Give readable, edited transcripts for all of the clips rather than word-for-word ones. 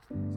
Report.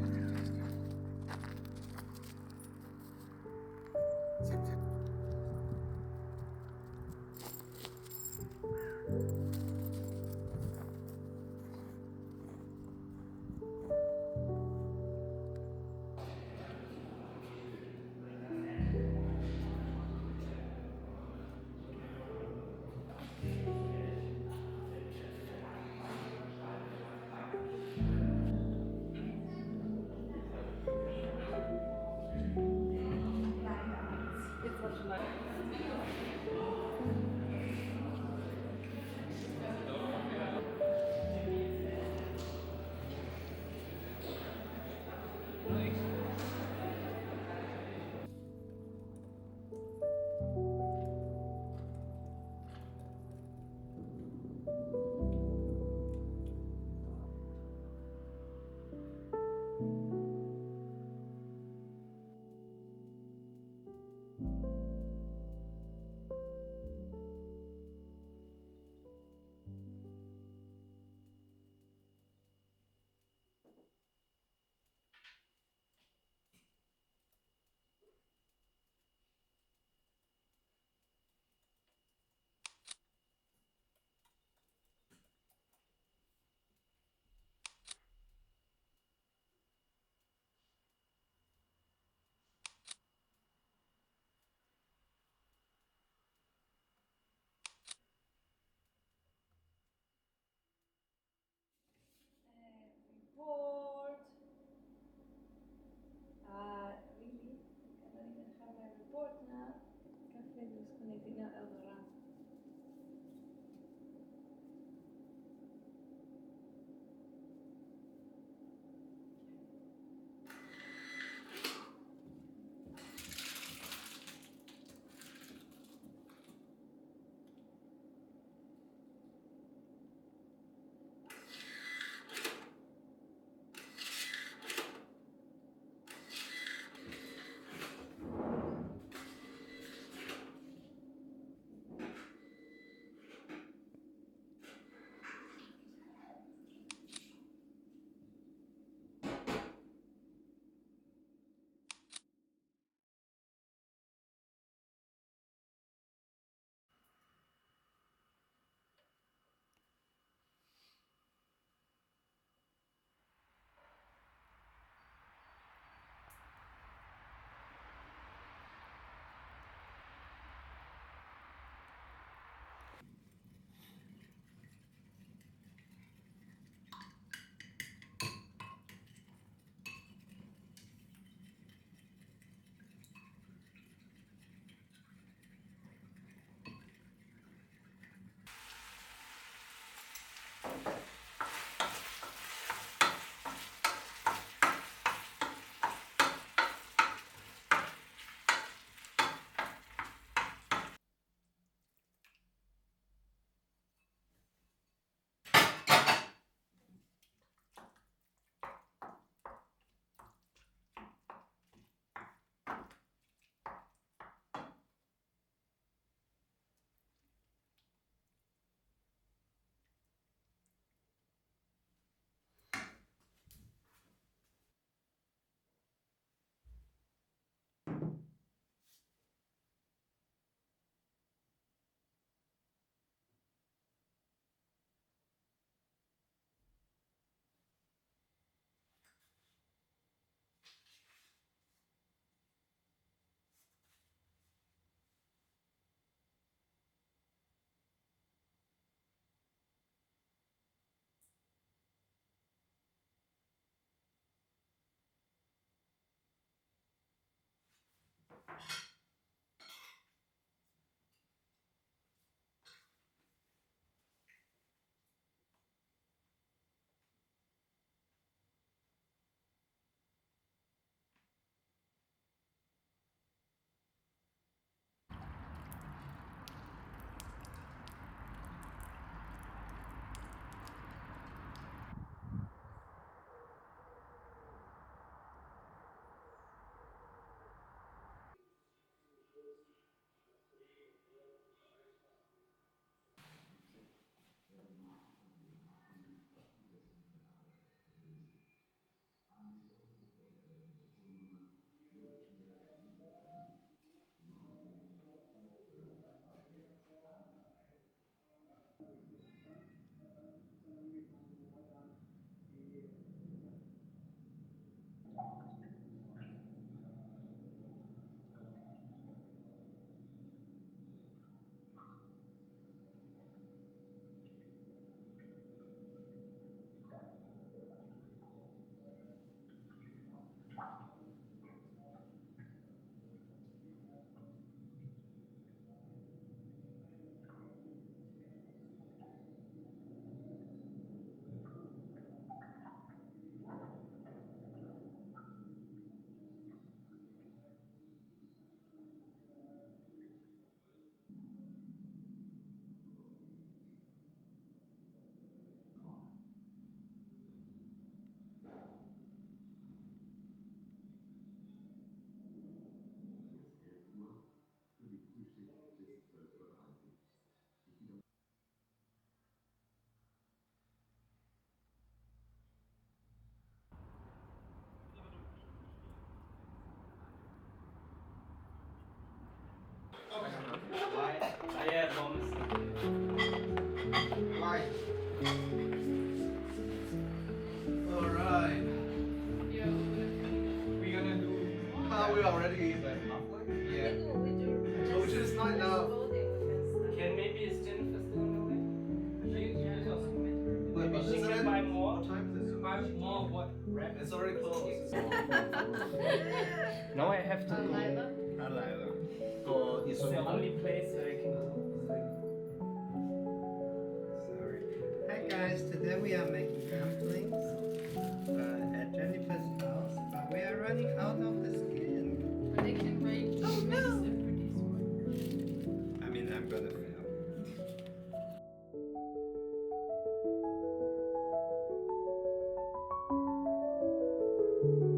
Really? I don't even have my report now. Cafe disconnected. No, Eldorado. already like halfway. Yeah. I told you it's not enough. Can maybe is Jennifer still on the way? Wait, but Maybe she isn't can it? buy more. What time is it? Buy more of what? Rap? It's already closed. Now I have to go. Alright. Go It's the only place where I can go. Sorry. Hi guys, today we are making dumplings at Jennifer's house, but we are running out of the skin. Prediction rate makes it pretty small. I mean, I'm gonna fail. Thank